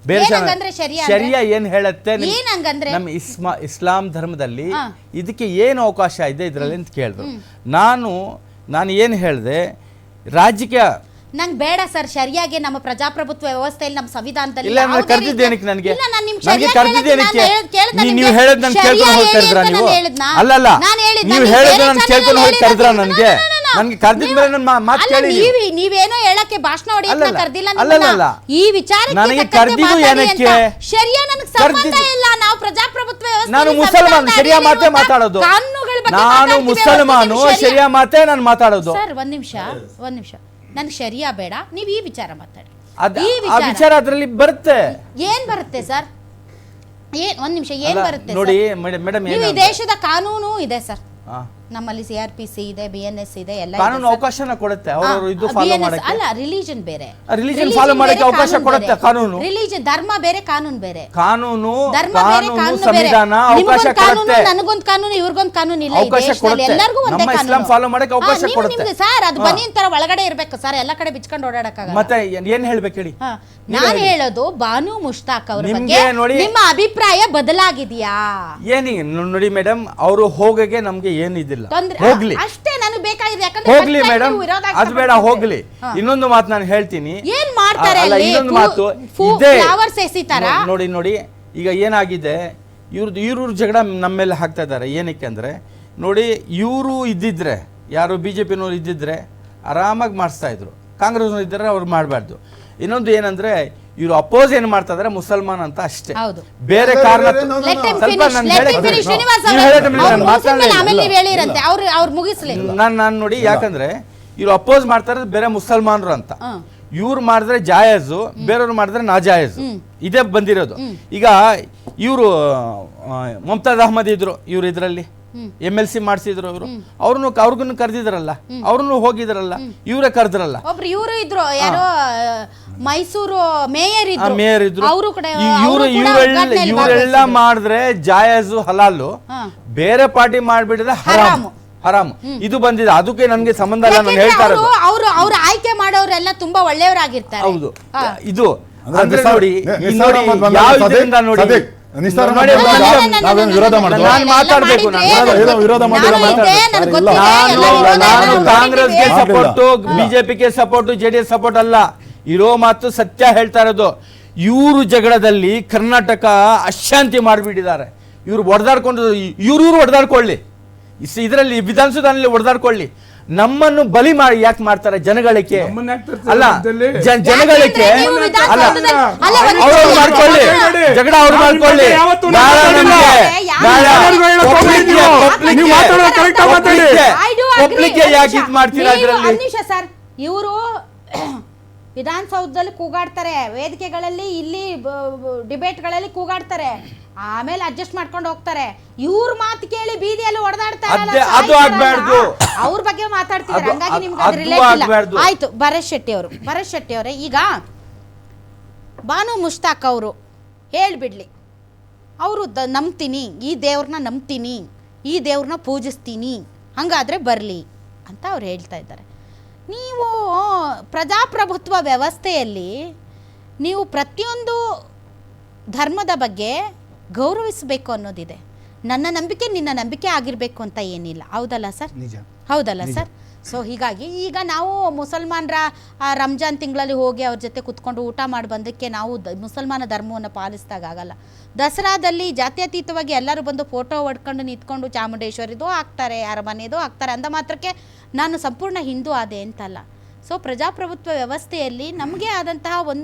ಬೇರೆ ಶರಿಯಾ ಏನ್ ಹೇಳುತ್ತೆ ನಮ್ಮ ಇಸ್ಲಾಂ ಧರ್ಮದಲ್ಲಿ ಇದಕ್ಕೆ ಏನು ಅವಕಾಶ ಇದೆ ಇದರಲ್ಲಿ ಅಂತ ಕೇಳಿದ್ರು. ನಾನು ಏನು ಹೇಳಿದೆ, ರಾಜಕೀಯ ನಂಗೆ ಬೇಡ ಸರ್. ಶರಿಯಾಗೆ ನಮ್ಮ ಪ್ರಜಾಪ್ರಭುತ್ವ ವ್ಯವಸ್ಥೆಯಲ್ಲಿ ನಮ್ಮ ಸಂವಿಧಾನದಲ್ಲಿ ನೀವು ಹೇಳದ್ ನಾನು ಕೇಳ್ಕೊಂಡು ಹೋಗಿ ಕರೆದ್ರ ನೀವು? ಅಲ್ಲಲ್ಲ, ನೀವು ಹೇಳೋದು ನಾನು ಕೇಳ್ಕೊಂಡು ಹೋಗಿ ಕರೆದ್ರ ನನಗೆ ಕರೆದಿದ್ಮೇಲೆ ನನ್ನ ಮಾತು ಕೇಳಿ. ನೀವೇನೋ ಹೇಳಕ್ಕೆ ಭಾಷಣ ಹೊಡೆಯಕ್ಕೆ ಕರೆದಿಲ್ಲ. ಅಲ್ಲಲ್ಲ, ಈ ವಿಚಾರಕ್ಕೆ ನನಗೆ ಕರೆದಿದ್ದು ಏನಕ್ಕೆ? ಶರಿಯಾ ನನಗೆ ಸಂಬಂಧ ಇಲ್ಲ. ನಾವು ಪ್ರಜಾಪ್ರಭುತ್ವ ವ್ಯವಸ್ಥೆ, ನಾನು ಮುಸಲ್ಮಾನ್, ಶರಿಯಾ ಮಾತೇ ಮಾತಾಡೋದು. ನಾನು ಮುಸಲ್ಮಾನು, ಶರಿಯಾ ಮಾತೇ ನಾನು ಮಾತಾಡೋದು. ಸರ್ ಒಂದ್ ನಿಮಿಷ ನನ್ಗೆ ಶರಿಯಾ ಬೇಡ, ನೀವು ಈ ವಿಚಾರ ಮಾತಾಡಿ. ಆ ವಿಚಾರ ಅದರಲ್ಲಿ ಬರುತ್ತೆ. ಏನ್ ಬರುತ್ತೆ ಸರ್? ಒಂದ್ ನಿಮಿಷ, ಏನ್ ಬರುತ್ತೆ ನೋಡಿ ಮೇಡಮ್, ಈ ದೇಶದ ಕಾನೂನು ಇದೆ ಸರ್. ನಮ್ಮಲ್ಲಿ CRPC ಇದೆ, BNS ಇದೆ, ಎಲ್ಲ ಕಾನೂನು ಅವಕಾಶನ ಕೊಡುತ್ತೆ. ಅವರು ಇದು ಫಾಲೋ ಮಾಡಕ್ಕೆ. ಅಲ್ಲ, ರಿಲಿಜನ್ ಬೇರೆ, ರಿಲಿಜನ್ ಫಾಲೋ ಮಾಡಕ್ಕೆ ಅವಕಾಶ ಕೊಡುತ್ತೆ ಕಾನೂನು. ರಿಲಿಜನ್ ಧರ್ಮ ಬೇರೆ, ಕಾನೂನು ಬೇರೆ. ಕಾನೂನು, ಧರ್ಮ ಬೇರೆ, ಕಾನೂನು ಬೇರೆ. ಸಂವಿಧಾನ ಅವಕಾಶ ಕೊಡುತ್ತೆ. ನನಗೊಂದು ಕಾನೂನು, ಇವ್ರಿಗೊಂದು ಕಾನೂನು ಇಲ್ಲ. ಅವಕಾಶ ಕೊಡುತ್ತೆ. ಎಲ್ಲರಿಗೂ ಒಂದೇ ಕಾನೂನು. ನಮ್ಮ ಇಸ್ಲಾಂ ಫಾಲೋ ಮಾಡಕ್ಕೆ ಅವಕಾಶ ಕೊಡುತ್ತೆ ಸರ್. ಅದು ಬನ್ನಿ ತರ ಒಳಗಡೆ ಇರಬೇಕು ಸರ್, ಎಲ್ಲ ಕಡೆ ಬಿಚ್ಕೊಂಡು ಓಡಾಡಕ್ಕಾಗಲ್ಲ. ಮತ್ತೆ ಏನ್ ಹೇಳ್ಬೇಕು ಹೇಳಿ? ನಾನು ಹೇಳೋದು ಬಾನು ಮುಷ್ತಾಕ್ ಅವ್ರ ಬಗ್ಗೆ ನಿಮ್ಮ ಅಭಿಪ್ರಾಯ ಬದಲಾಗಿದೆಯಾ? ನೋಡಿ ಮೇಡಮ್, ಅವರು ಹೋಗಗೆ ನಮ್ಗೆ ಏನಿದಿಲ್ಲ, ಹೋಗ್ಲಿ ಅಷ್ಟೇ ನನಗೆ ಬೇಕಾಗಿದೆ. ಯಾಕಂದ್ರೆ ಹೋಗ್ಲಿ ಮೇಡಮ್, ಅದು ಬೇಡ, ಹೋಗ್ಲಿ. ಇನ್ನೊಂದು ಮಾತು ನಾನು ಹೇಳ್ತೀನಿ. ಏನ್ ಮಾಡ್ತಾರೆ ಅಲ್ಲಿ? ಇನ್ನೊಂದು ಮಾತು ಇದೆ, ಫ್ಲವರ್ಸ್ ಎಸಿತಾರ. ನೋಡಿ ಈಗ ಏನಾಗಿದೆ, ಇವ್ರ ಜಗಳ ನಮ್ಮ ಮೇಲೆ ಹಾಕ್ತಾ ಇದ್ದಾರೆ. ಏನಕ್ಕೆ ಅಂದ್ರೆ ನೋಡಿ, ಇವರು ಇದ್ದಿದ್ರೆ, ಯಾರು ಬಿಜೆಪಿನವ್ರು ಇದ್ದಿದ್ರೆ ಆರಾಮಾಗಿ ಮಾಡಿಸ್ತಾ ಇದ್ರು. ಕಾಂಗ್ರೆಸ್ನವ್ರು ಇದ್ದಾರೆ, ಅವ್ರು ಮಾಡಬಾರ್ದು. ಇನ್ನೊಂದು ಏನಂದ್ರೆ, ಇವರು ಅಪೋಸ್ ಏನ್ ಮಾಡ್ತಾ ಇದಾರೆ ಮುಸಲ್ಮಾನ್ ಅಂತ ಅಷ್ಟೇ, ಬೇರೆ ಕಾರಣ. ನಾನು ನೋಡಿ, ಯಾಕಂದ್ರೆ ಇವ್ರು ಅಪೋಸ್ ಮಾಡ್ತಾ ಇರೋದು ಬೇರೆ ಮುಸಲ್ಮಾನರು ಅಂತ. ಇವ್ರು ಮಾಡಿದ್ರೆ ಜಾಯಜು, ಬೇರೆಯವ್ರು ಮಾಡಿದ್ರೆ ನಾಜಾಯಜು. ಇದೇ ಬಂದಿರೋದು. ಈಗ ಇವರು ಮುಮ್ತಾಜ್ ಅಹಮದ್ ಇದ್ರು, ಇವ್ರು ಇದ್ರಲ್ಲಿ MLC ಮಾಡಿಸಿದ್ರು. ಅವ್ರಿಗೂ ಕರೆದಿದ್ರಲ್ಲ, ಅವ್ರನ್ನು ಹೋಗಿದ್ರಲ್ಲ, ಇವರೇ ಕರೆದ್ರಲ್ಲ. ಒಬ್ರು ಇವರು ಇದ್ರು, ಯಾರೋ ಮೈಸೂರು ಮೇಯರ್ ಇದ್ರು. ಇವರೆಲ್ಲ ಮಾಡಿದ್ರೆ ಜಾಯಜು ಹಲಾಲು, ಬೇರೆ ಪಾರ್ಟಿ ಮಾಡ್ಬಿಟ್ಟಿದ್ರೆ ಹರಾಮ್. ಇದು ಬಂದಿದೆ, ಅದಕ್ಕೆ ನನ್ಗೆ ಸಂಬಂಧ ಇಲ್ಲ. ನಾನು ಹೇಳ್ತಾ ಇರೋದು, ಅವ್ರು ಆಯ್ಕೆ ಮಾಡೋರೆಲ್ಲ ತುಂಬಾ ಒಳ್ಳೆಯವರಾಗಿರ್ತಾರೆ. ಹೌದು, ಇದು ಅಂದ್ರೆ ನೋಡಿ, ಯಾವ ಇದರಿಂದ ನೋಡಿ, ಕಾಂಗ್ರೆಸ್ಗೆ ಸಪೋರ್ಟು, ಬಿಜೆಪಿಗೆ ಸಪೋರ್ಟು, JDS ಸಪೋರ್ಟ್ ಅಲ್ಲ. ಇರೋ ಮಾತು ಸತ್ಯ ಹೇಳ್ತಾ ಇರೋದು. ಇವರು ಜಗಳದಲ್ಲಿ ಕರ್ನಾಟಕ ಅಶಾಂತಿ ಮಾಡಿಬಿಟ್ಟಿದ್ದಾರೆ. ಇವ್ರು ಹೊಡೆದಾಡ್ಕೊಂಡು, ಇವ್ರು ಹೊಡೆದಾಡ್ಕೊಳ್ಳಿ, ಇದರಲ್ಲಿ ವಿಧಾನಸೌಧದಲ್ಲಿ ಹೊಡೆದಾಡ್ಕೊಳ್ಳಿ. ನಮ್ಮನ್ನು ಬಲಿ ಮಾಡಿ ಯಾಕೆ ಮಾಡ್ತಾರೆ? ಜನಗಳಿಗೆ ಅಲ್ಲ, ಜನಗಳಿಗೆ ಅಲ್ಲ. ಅವ್ರು ಮಾಡ್ಕೊಳ್ಳಿ, ಜಗಳ ಅವ್ರು ಮಾಡ್ಕೊಳ್ಳಿ. ಪಬ್ಲಿಕ್ ಯಾಕೆ ಇದು ಮಾಡ್ತೀರಾ? ಸರ್, ಇವರು ವಿಧಾನಸೌಧದಲ್ಲಿ ಕೂಗಾಡ್ತಾರೆ, ವೇದಿಕೆಗಳಲ್ಲಿ, ಇಲ್ಲಿ ಡಿಬೇಟ್ಗಳಲ್ಲಿ ಕೂಗಾಡ್ತಾರೆ, ಆಮೇಲೆ ಅಡ್ಜಸ್ಟ್ ಮಾಡ್ಕೊಂಡು ಹೋಗ್ತಾರೆ. ಇವ್ರ ಮಾತು ಕೇಳಿ ಬೀದಿಯಲ್ಲಿ ಹೊಡೆದಾಡ್ತಾರೆ. ಅವ್ರ ಬಗ್ಗೆ ಮಾತಾಡ್ತಿದ್ದಾರೆ, ಹಂಗಾಗಿ ನಿಮ್ಗೆ ಅದು ರಿಲೇಟ್ ಇಲ್ಲ. ಆಯ್ತು, ಭರತ್ ಶೆಟ್ಟಿ ಅವರೇ, ಈಗ ಬಾನು ಮುಷ್ತಾಕ್ ಅವರು ಹೇಳ್ಬಿಡ್ಲಿ, ಅವರು ನಂಬ್ತೀನಿ, ಈ ದೇವ್ರನ್ನ ನಂಬ್ತೀನಿ, ಈ ದೇವ್ರನ್ನ ಪೂಜಿಸ್ತೀನಿ, ಹಂಗಾದ್ರೆ ಬರಲಿ ಅಂತ ಅವ್ರು ಹೇಳ್ತಾ ಇದ್ದಾರೆ. ನೀವು ಪ್ರಜಾಪ್ರಭುತ್ವ ವ್ಯವಸ್ಥೆಯಲ್ಲಿ ನೀವು ಪ್ರತಿಯೊಂದು ಧರ್ಮದ ಬಗ್ಗೆ ಗೌರವಿಸಬೇಕು ಅನ್ನೋದಿದೆ. ನನ್ನ ನಂಬಿಕೆ ನಿನ್ನ ನಂಬಿಕೆ ಆಗಿರಬೇಕು ಅಂತ ಏನಿಲ್ಲ. ಹೌದಲ್ಲ ಸರ್? ಹೌದಲ್ಲ ಸರ್? ಸೊ ಹೀಗಾಗಿ ಈಗ ನಾವು ಮುಸಲ್ಮಾನರ ರಂಜಾನ್ ತಿಂಗಳಲ್ಲಿ ಹೋಗಿ ಅವ್ರ ಜೊತೆ ಕುತ್ಕೊಂಡು ಊಟ ಮಾಡಿ ಬಂದಕ್ಕೆ ನಾವು ಮುಸಲ್ಮಾನ ಧರ್ಮವನ್ನು ಪಾಲಿಸಿದಾಗಲ್ಲ. ದಸರಾದಲ್ಲಿ ಜಾತ್ಯತೀತವಾಗಿ ಎಲ್ಲರೂ ಬಂದು ಫೋಟೋ ಹೊಡ್ಕೊಂಡು ನಿಂತ್ಕೊಂಡು ಚಾಮುಂಡೇಶ್ವರಿದು ಹಾಕ್ತಾರೆ, ಅರಮನೆದು ಹಾಕ್ತಾರೆ ಅಂದ ಮಾತ್ರಕ್ಕೆ ನಾನು ಸಂಪೂರ್ಣ ಹಿಂದೂ ಆದೆ ಅಂತಲ್ಲ. ಸೊ ಪ್ರಜಾಪ್ರಭುತ್ವ ವ್ಯವಸ್ಥೆಯಲ್ಲಿ ನಮಗೆ ಆದಂತಹ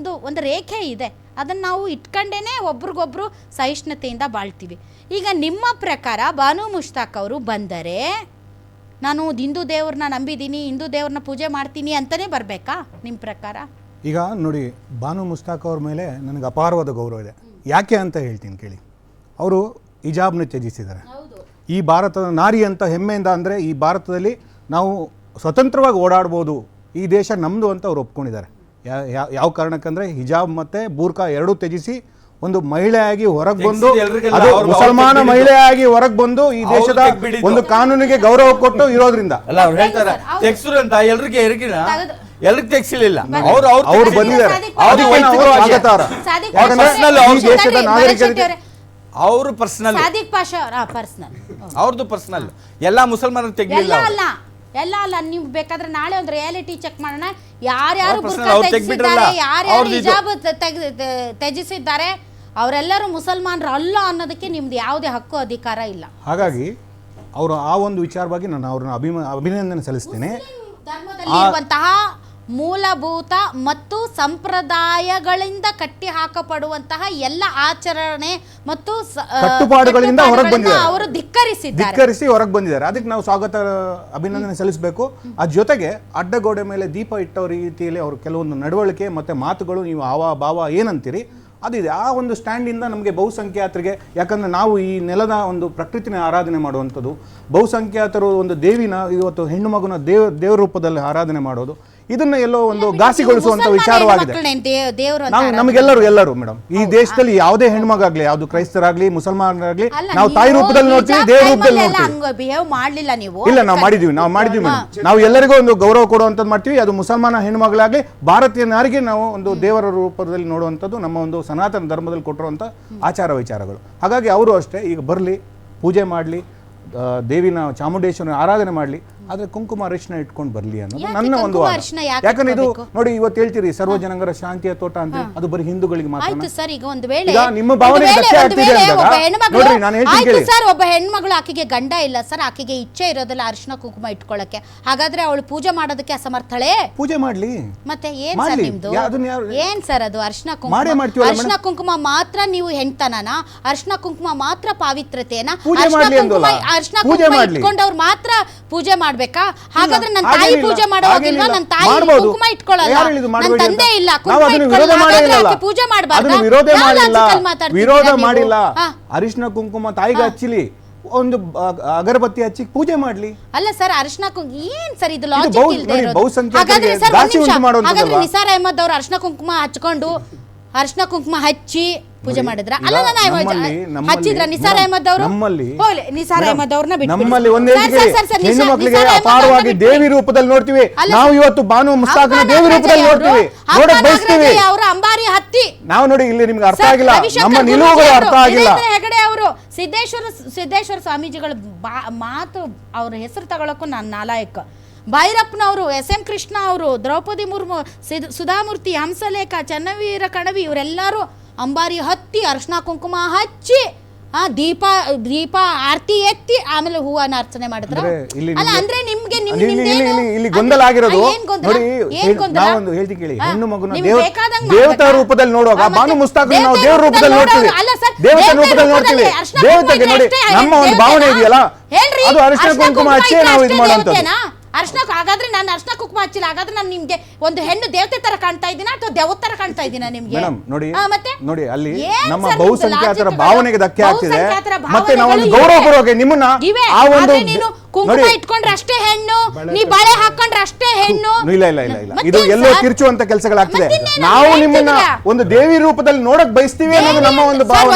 ಒಂದು ರೇಖೆ ಇದೆ, ಅದನ್ನು ನಾವು ಇಟ್ಕೊಂಡೇ ಒಬ್ರಿಗೊಬ್ರು ಸಹಿಷ್ಣುತೆಯಿಂದ ಬಾಳ್ತೀವಿ. ಈಗ ನಿಮ್ಮ ಪ್ರಕಾರ ಬಾನು ಮುಷ್ತಾಕ್ ಅವರು ಬಂದರೆ ನಾನು ಹಿಂದೂ ದೇವ್ರನ್ನ ನಂಬಿದ್ದೀನಿ, ಹಿಂದೂ ದೇವ್ರನ್ನ ಪೂಜೆ ಮಾಡ್ತೀನಿ ಅಂತಲೇ ಬರಬೇಕಾ ನಿಮ್ಮ ಪ್ರಕಾರ? ಈಗ ನೋಡಿ, ಬಾನು ಮುಷ್ತಾಕ್ ಅವ್ರ ಮೇಲೆ ನನಗೆ ಅಪಾರವಾದ ಗೌರವ ಇದೆ. ಯಾಕೆ ಅಂತ ಹೇಳ್ತೀನಿ ಕೇಳಿ. ಅವರು ಹಿಜಾಬ್ನ ತ್ಯಜಿಸಿದ್ದಾರೆ. ಈ ಭಾರತದ ನಾರಿ ಅಂತ ಹೆಮ್ಮೆಯಿಂದ, ಅಂದರೆ ಈ ಭಾರತದಲ್ಲಿ ನಾವು ಸ್ವತಂತ್ರವಾಗಿ ಓಡಾಡ್ಬೋದು, ಈ ದೇಶ ನಮ್ಮದು ಅಂತ ಅವ್ರು ಒಪ್ಕೊಂಡಿದ್ದಾರೆ. ಯಾವ ಕಾರಣಕ್ಕಂದರೆ ಹಿಜಾಬ್ ಮತ್ತು ಬೂರ್ಖಾ ಎರಡೂ ತ್ಯಜಿಸಿ ಒಂದು ಮಹಿಳೆಯಾಗಿ ಹೊರಗೆ ಬಂದು, ಅದು ಮುಸಲ್ಮಾನ ಮಹಿಳೆಯಾಗಿ ಹೊರಗೆ ಬಂದು ಈ ದೇಶದ ಒಂದು ಕಾನೂನಿಗೆ ಗೌರವ ಕೊಟ್ಟು ಇರೋದ್ರಿಂದ ಎಲ್ರಿಗೂ ತೆಗ್ಸಿಲಿಲ್ಲ ಅವ್ರು ಬಂದಿದ್ದಾರೆ. ಅವ್ರಿಗೆ ಸ್ವಾಗತಾರ್ಹ. ಯಾಕಂದ್ರೆ ಈ ದೇಶದ ನಾಗರಿಕರಿಗೆ ಅವರು ಪರ್ಸನಲ್, ಸಾದಿಕ್ ಪಾಷಾ ಪರ್ಸನಲ್, ಅವ್ರದ್ದು ಪರ್ಸನಲ್, ಎಲ್ಲ ಮುಸಲ್ಮಾನರು ತೆಗ್ಲಿಲ್ಲ. ಎಲ್ಲ ಅಲ್ಲ. ನೀವು ಬೇಕಾದ್ರೆ ನಾಳೆ ಒಂದು ರಿಯಾಲಿಟಿ ಚೆಕ್ ಮಾಡೋಣ, ಯಾರ್ಯಾರು ಯಾರ್ಯಾರು ಹಿಜಾಬ್ ತ್ಯಜಿಸಿದ್ದಾರೆ ಅವರೆಲ್ಲರೂ ಮುಸಲ್ಮಾನರು ಅಲ್ಲ ಅನ್ನೋದಕ್ಕೆ ನಿಮ್ದು ಯಾವುದೇ ಹಕ್ಕು ಅಧಿಕಾರ ಇಲ್ಲ. ಹಾಗಾಗಿ ಅವರು ಆ ಒಂದು ವಿಚಾರವಾಗಿ ನಾನು ಅವ್ರನ್ನ ಅಭಿನಂದನೆ ಸಲ್ಲಿಸ್ತೇನೆ. ಧರ್ಮದಲ್ಲಿರುವಂತಹ ಮೂಲಭೂತ ಮತ್ತು ಸಂಪ್ರದಾಯಗಳಿಂದ ಕಟ್ಟಿ ಹಾಕಪಡುವಂತಹ ಎಲ್ಲ ಆಚರಣೆ ಮತ್ತು ಕಟ್ಟುಪಾಡುಗಳಿಂದ ಅವರು ಧಿಕ್ಕರಿಸಿ ಹೊರಗೆ ಬಂದಿದ್ದಾರೆ. ಅದಕ್ಕೆ ನಾವು ಸ್ವಾಗತ ಅಭಿನಂದನೆ ಸಲ್ಲಿಸಬೇಕು. ಆ ಜೊತೆಗೆ ಅಡ್ಡಗೋಡೆ ಮೇಲೆ ದೀಪ ಇಟ್ಟ ರೀತಿಯಲ್ಲಿ ಅವರು ಕೆಲವೊಂದು ನಡವಳಿಕೆ ಮತ್ತೆ ಮಾತುಗಳು, ನೀವು ಆವ ಭಾವ ಏನಂತೀರಿ ಅದಿದೆ. ಆ ಒಂದು ಸ್ಟ್ಯಾಂಡಿಂದ ನಮಗೆ ಬಹುಸಂಖ್ಯಾತರಿಗೆ, ಯಾಕಂದರೆ ನಾವು ಈ ನೆಲದ ಒಂದು ಪ್ರಕೃತಿನ ಆರಾಧನೆ ಮಾಡುವಂಥದ್ದು, ಬಹುಸಂಖ್ಯಾತರು ಒಂದು ದೇವಿನ ಇವತ್ತು ಹೆಣ್ಣು ಮಗುನ ದೇವ ರೂಪದಲ್ಲಿ ಆರಾಧನೆ ಮಾಡೋದು, ಇದನ್ನ ಎಲ್ಲೋ ಒಂದು ಘಾಸಿಗೊಳಿಸುವಂತ ವಿಚಾರವಾಗಿದೆ. ನಮಗೆಲ್ಲರೂ ಮೇಡಮ್, ಈ ದೇಶದಲ್ಲಿ ಯಾವುದೇ ಹೆಣ್ಮಗಾಗ್ಲಿ, ಯಾವ್ದು ಕ್ರೈಸ್ತರಾಗ್ಲಿ ಮುಸಲ್ಮಾನರಾಗ್ಲಿ, ನಾವು ತಾಯಿ ರೂಪದಲ್ಲಿ ನೋಡ್ತೀವಿ, ದೇವ ರೂಪದಲ್ಲಿ ನೋಡ್ತೀವಿ. ಇಲ್ಲ, ನಾವು ಮಾಡಿದೀವಿ ಮೇಡಮ್. ನಾವು ಎಲ್ಲರಿಗೂ ಒಂದು ಗೌರವ ಕೊಡುವಂಥದ್ದು ಮಾಡ್ತೀವಿ. ಅದು ಮುಸಲ್ಮಾನ ಹೆಣ್ಮಗಳಾಗ್ಲಿ ಭಾರತೀಯ ನಾರಿಗೆ ನಾವು ಒಂದು ದೇವರ ರೂಪದಲ್ಲಿ ನೋಡುವಂಥದ್ದು ನಮ್ಮ ಒಂದು ಸನಾತನ ಧರ್ಮದಲ್ಲಿ ಕೊಟ್ಟಿರುವಂಥ ಆಚಾರ ವಿಚಾರಗಳು. ಹಾಗಾಗಿ ಅವರು ಅಷ್ಟೇ ಈಗ ಬರಲಿ, ಪೂಜೆ ಮಾಡಲಿ, ದೇವಿನ ಚಾಮುಂಡೇಶ್ವರನ ಆರಾಧನೆ ಮಾಡಲಿ, ಆದ್ರೆ ಕುಂಕುಮ ಅರಿಶಿನ ಇಟ್ಕೊಂಡು ಬರ್ಲಿ ಅನ್ನೋದು ನನ್ನ ಒಂದು ವಾದ. ಯಾಕಂದ್ರೆ ಇದು ನೋಡಿ, ಇವತ್ತು ಹೇಳ್ತೀರಿ ಸರ್ವ ಜನಗರ ಶಾಂತಿಯ ತೋಟ ಅಂತ, ಅದು ಬರೀ ಹಿಂದೂಗಳಿಗೆ ಮಾತ್ರ. ನಿಮ್ಮ ಭಾವನೆಗೆ ಧಕ್ಕೆ ಆಗ್ತಿದೆ ಅಂದಾಗ ನೋಡ್ರಿ, ನಾನು ಹೇಳ್ತೀನಿ ಕೇಳಿ ಸರ್, ಒಬ್ಬ ಹೆಣ್ಮಗಳು ಆಕೆಗೆ ಗಂಡ ಇಲ್ಲ ಸರ್, ಆಕೆಗೆ ಇಚ್ಛೆ ಇರೋದಿಲ್ಲ ಅರಿಶಿನ ಕುಂಕುಮ ಇಟ್ಕೊಳ್ಳಕ್ಕೆ, ಹಾಗಾದ್ರೆ ಅವಳು ಪೂಜೆ ಮಾಡೋದಕ್ಕೆ ಅಸಮರ್ಥಳೆ? ಪೂಜೆ ಮಾಡ್ಲಿ, ಮತ್ತೆ ಏನ್ ಸರ್ ನಿಮ್ದು? ಏನ್ ಸರ್ ಅದು ಅರಿಶಿನ ಕುಂಕುಮ? ಅರಿಶಿನ ಕುಂಕುಮ ಮಾತ್ರ ನೀವು ಹೆಣ್ತನನ, ಅರಿಶಿನ ಕುಂಕುಮ ಮಾತ್ರ ಪಾವಿತ್ರತೆಯನ್ನ, ಅರಿಶಿನ ಕುಂಕುಮ ಇಟ್ಕೊಂಡವ್ರು ಮಾತ್ರ ಪೂಜೆ ಮಾಡ್ಬೇಕಾ? ಹಾಗಾದ್ರೆ ನನ್ನ ತಾಯಿ ಪೂಜೆ ಮಾಡೋದಿಲ್ವಾ? ನನ್ನ ತಾಯಿ ಕುಂಕುಮ ಇಟ್ಕೊಳ್ಳಲ್ಲ, ನನ್ನ ತಂದೆ ಇಲ್ಲ ಕುಂಕುಮ ಇಟ್ಕೊಳ್ಳಲ್ಲ, ಪೂಜೆ ಮಾಡಬಾರ್ದು? ವಿರೋಧ ಮಾಡಿಲ್ಲ. ಅರಿಶಿನ ಕುಂಕುಮ ತಾಯಿಗೆ ಹಚ್ಚಲಿ, ಒಂದು ಅಗರಬತ್ತಿ ಹಚ್ಚಿ ಪೂಜೆ ಮಾಡ್ಲಿ. ಅಲ್ಲ ಸರ್, ಅರಿಶಿನ ಕುಂಕುಮ ಏನ್ ಸರ್ ಇದು ಲಾಜಿಕ್ ಇಲ್ಲದೆ ಇರೋದು? ಹಾಗಾದ್ರೆ ಸರ್ ಹಾಗಾದ್ರೆ ನಿಸಾರ್ ಅಹಮದ್ ಅವರು ಅರಿಶಿನ ಕುಂಕುಮ ಹಚ್ಕೊಂಡು ಅರಿಶಿನ ಕುಂಕುಮ ಹಚ್ಚಿ ಪೂಜೆ ಮಾಡಿದ್ರ? ಅಲ್ಲ, ಹಚ್ಚಿದ್ರ ನಿಸಾರ್ ಅಹಮದ್ ಅವರು? ನಿಸಾರ್ ಅಹಮದ್ ಅವ್ರನ್ನ ನಮ್ಮಲ್ಲಿ ಹೆಣ್ಣು ಮಕ್ಕಳಿಗೆ ಅಪಾರವಾಗಿ ದೇವಿ ರೂಪದಲ್ಲಿ ನೋಡ್ತೀವಿ ನಾವು. ಇವತ್ತು ಬಾನು ಮುಸ್ತಾಕ್ನ ದೇವಿ ರೂಪದಲ್ಲಿ ನೋಡ್ತೀವಿ, ನೋಡಕ್ ಬಯಸ್ತೀವಿ. ಅವರು ಅಂಬಾರಿ ಹತ್ತಿ ನಾವು ನೋಡಿ, ಇಲ್ಲಿ ನಿಮ್ಗೆ ಅರ್ಥ ಆಗಿಲ್ಲ, ನಮ್ಮ ನಿಲುವುಗಳು ಅರ್ಥ ಆಗಿಲ್ಲ. ಹೆಗಡೆ ಅವರು ಸಿದ್ದೇಶ್ವರ ಸ್ವಾಮೀಜಿಗಳ ಮಾತು, ಅವ್ರ ಹೆಸರು ತಗೊಳಕ್ಕೂ ನಾನು ನಾಲಾಯಕ. ಭೈರಪ್ಪನವರು, ಎಸ್.ಎಂ. ಕೃಷ್ಣ ಅವರು, ದ್ರೌಪದಿ ಮುರ್ಮು, ಸುಧಾಮೂರ್ತಿ, ಹಂಸಲೇಖ, ಚನ್ನವೀರ ಕಣವಿ ಇವರೆಲ್ಲರೂ ಅಂಬಾರಿ ಹತ್ತಿ ಅರಿಶಿನ ಕುಂಕುಮ ಹಚ್ಚಿ ದೀಪ ಆರತಿ ಎತ್ತಿ ಆಮೇಲೆ ಹೂವನ್ನ ಅರ್ಚನೆ ಮಾಡಿದ್ರ. ಅಲ್ಲ ಅಂದ್ರೆ ನಿಮ್ಗೆ ಇಲ್ಲಿ ಗೊಂದಲ ಆಗಿರೋದು ನೋಡಿ. ನಾವೊಂದು ಹೇಳ್ತಿ ಕೇಳಿ, ಹೆಣ್ಣು ಮಗುನ ದೇವತಾ ರೂಪದಲ್ಲಿ ನೋಡುವಾಗ ಬಾನು ಮುಸ್ತಾಕ್ ನಾವು ದೇವರ ರೂಪದಲ್ಲಿ ನೋಡ್ತೀವಿ, ದೇವತಾ ರೂಪದಲ್ಲಿ ನೋಡ್ತೀವಿ. ದೇವತೆಗೆ ನೋಡಿ ನಮ್ಮ ಒಂದು ಭಾವನೆ ಇದೆಯಲ್ಲ, ಅದು ಅರಿಶಿನ ಕುಂಕುಮ ಹಚ್ಚಿ ನಾವು ಇದು ಮಾಡುವಂಥದ್ದು. ಅರ್ಶನ, ಹಾಗಾದ್ರೆ ನಾನು ಅರ್ಶನ ಕುಂಕುಮ ಹಚ್ಚಿಲ್ಲ, ಹಾಗಾದ್ರೆ ನಾನು ನಿಮ್ಗೆ ಒಂದು ಹೆಣ್ಣು ದೇವತೆ ತರ ಕಾಣ್ತಾ ಇದ್ದೀನ ಅಥವಾ ದೇವತೆ ತರ ಕಾಣ್ತಾ ಇದ್ದೀನ ನಿಮ್ಗೆ? ನೋಡಿ ಅಲ್ಲಿ ನಮ್ಮ ಬಹುಸಂಖ್ಯಾತರ ಭಾವನೆಗೆ ಧಕ್ಕೆ ಆಗ್ತಿದೆ. ಮತ್ತೆ ನಾವು ಒಂದು ಗೌರವ ಕೊಡುವಾಗ ನಿಮ್ಮನ್ನ ಆ ಒಂದು ಕುಂಕುಮ ಇಟ್ಕೊಂಡ್ರೆ ಅಷ್ಟೇ ಹೆಣ್ಣು, ನೀ ಬಳೆ ಹಾಕೊಂಡ್ರೆ ಅಷ್ಟೇ ಹೆಣ್ಣು. ಇಲ್ಲ, ಇದು ಎಲ್ಲೋ ಕಿರ್ಚುವಂತ ಕೆಲಸಗಳಾಗ್ತಿದೆ. ನಾವು ನಿಮ್ಮನ್ನ ಒಂದು ದೇವಿ ರೂಪದಲ್ಲಿ ನೋಡಕ್ ಬಯಸ್ತೀವಿ ಅನ್ನೋದು ನಮ್ಮ ಒಂದು ಭಾವನೆ.